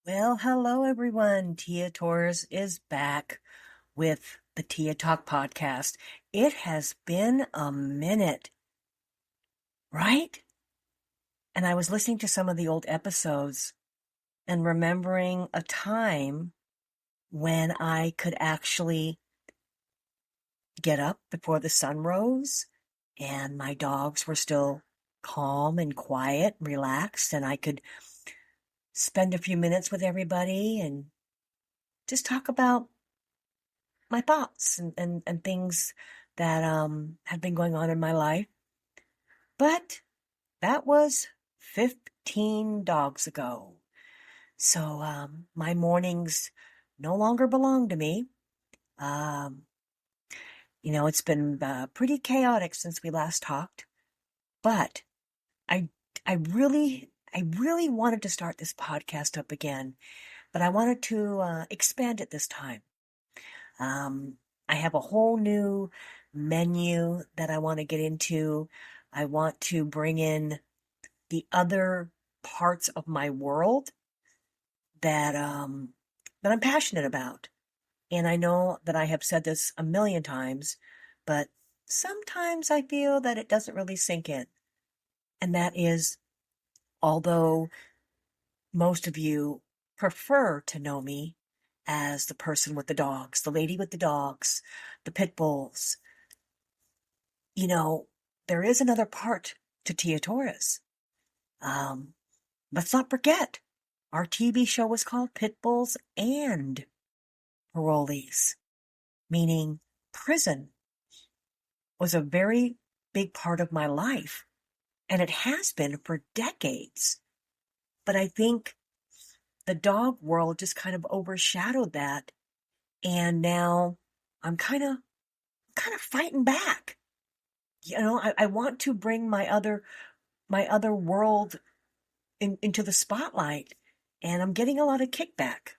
Well, hello everyone. Tia Torres is back with the Tia Talk podcast. It has been a minute, right? And I was listening to some of the old episodes and remembering a time when I could actually get up before the sun rose and my dogs were still calm and quiet and relaxed, and I could spend a few minutes with everybody and just talk about my thoughts and things that have been going on in my life. But that was 15 dogs ago. So my mornings no longer belong to me. Um, it's been pretty chaotic since we last talked, but I I really wanted to start this podcast up again, but I wanted to expand it this time. Um, I have a whole new menu that I want to get into. I want to bring in the other parts of my world that that I'm passionate about. And I know that I have said this a million times, but sometimes I feel that it doesn't really sink in. And that is, although most of you prefer to know me as the person with the dogs, the lady with the dogs, the pit bulls, you know, there is another part to Tia Torres. Um, let's not forget, our TV show was called Pit Bulls and Parolees, meaning prison was a very big part of my life, and it has been for decades. But I think the dog world just kind of overshadowed that, and now I'm kind of fighting back. I want to bring my other world into the spotlight, and I'm getting a lot of kickback.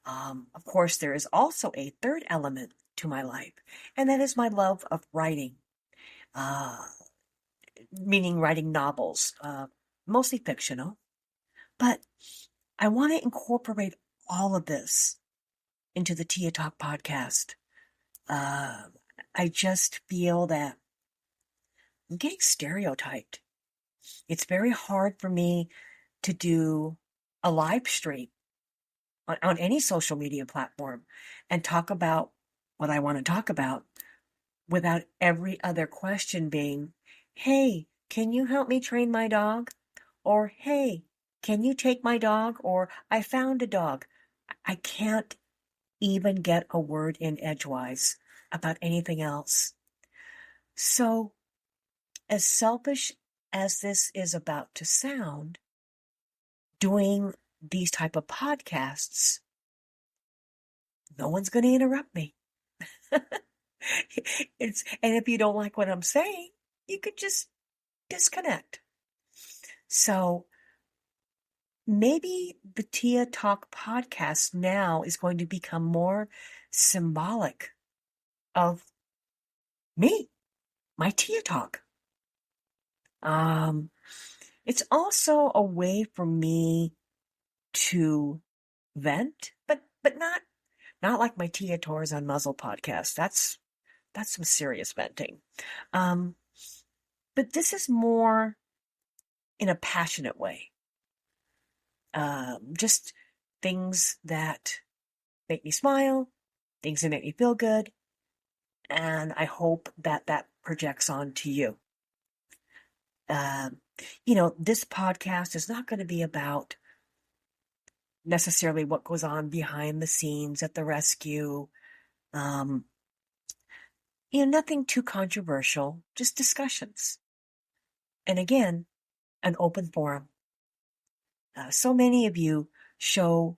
Of course, there is also a third element to my life, and that is my love of writing, uh, meaning writing novels, mostly fictional. But I want to incorporate all of this into the Tia Talk podcast. Uh, I just feel that I'm getting stereotyped. It's very hard for me to do a live stream on any social media platform and talk about what I want to talk about without every other question being, hey, can you help me train my dog? Or, hey, can you take my dog? Or, I found a dog. I can't even get a word in edgewise about anything else. So, as selfish as this is about to sound, doing these type of podcasts, no one's going to interrupt me. And if you don't like what I'm saying, you could just disconnect. So maybe the Tia Talk podcast now is going to become more symbolic of me, my Tia Talk. Um, it's also a way for me to vent, but not like my Tia Torres Unmuzzled podcast. That's some serious venting. Um, but this is more in a passionate way. Just things that make me smile, things that make me feel good, and I hope that that projects on to you. Um, this podcast is not going to be about necessarily what goes on behind the scenes at the rescue. Um, nothing too controversial, just discussions. And again, an open forum. So many of you show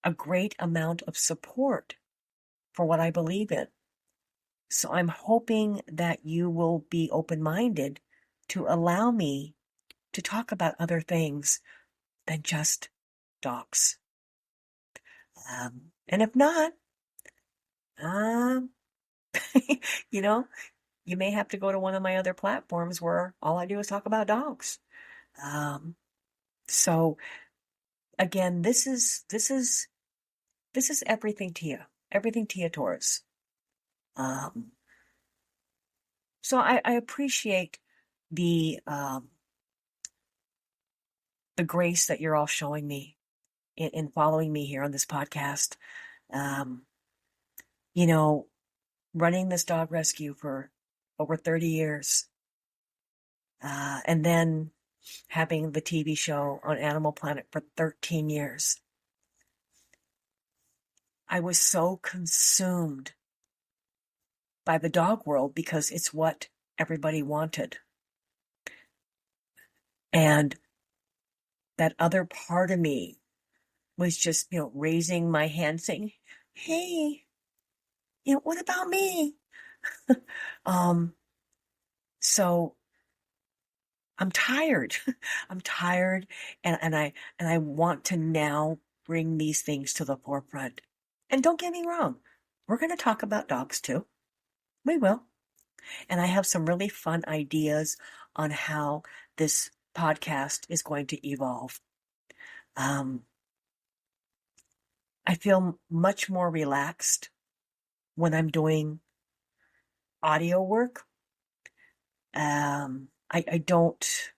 a great amount of support for what I believe in. So I'm hoping that you will be open-minded to allow me to talk about other things than just dogs. And if not, um, you know, you may have to go to one of my other platforms where all I do is talk about dogs. Um, so again, this is everything Tia Torres. So I appreciate the grace that you're all showing me in following me here on this podcast. Um, you know, running this dog rescue for over 30 years, and then having the TV show on Animal Planet for 13 years. I was so consumed by the dog world because it's what everybody wanted. And that other part of me was just, raising my hand saying, hey, what about me? um, so I'm tired. I'm tired and I want to now bring these things to the forefront. And don't get me wrong, we're going to talk about dogs too. We will. And I have some really fun ideas on how this podcast is going to evolve. I feel much more relaxed when I'm doing audio work. I don't,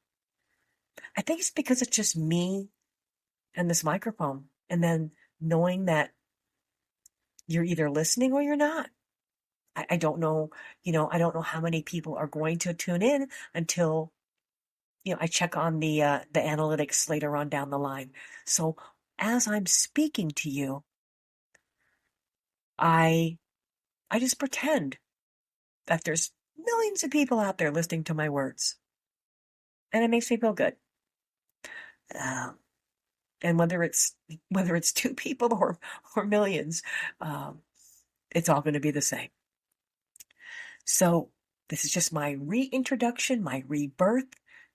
I think it's because it's just me and this microphone. And then knowing that you're either listening or you're not. I don't know, I don't know how many people are going to tune in until, I check on the analytics later on down the line. So as I'm speaking to you, I just pretend that there's millions of people out there listening to my words. And it makes me feel good. And whether it's 2 people or millions, it's all going to be the same. So this is just my reintroduction, my rebirth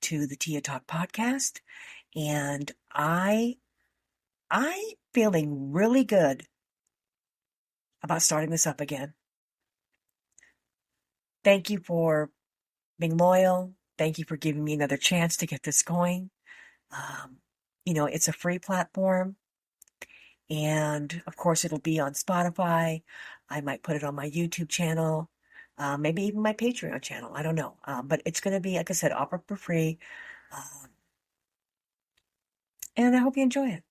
to the Tia Talk podcast. And I'm feeling really good about starting this up again. Thank you for being loyal. Thank you for giving me another chance to get this going. It's a free platform. And of course, it'll be on Spotify. I might put it on my YouTube channel, maybe even my Patreon channel. I don't know. But it's going to be, like I said, offered for free. And I hope you enjoy it.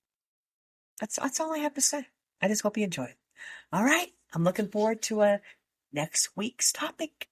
That's all I have to say. I just hope you enjoy it. All right. I'm looking forward to next week's topic.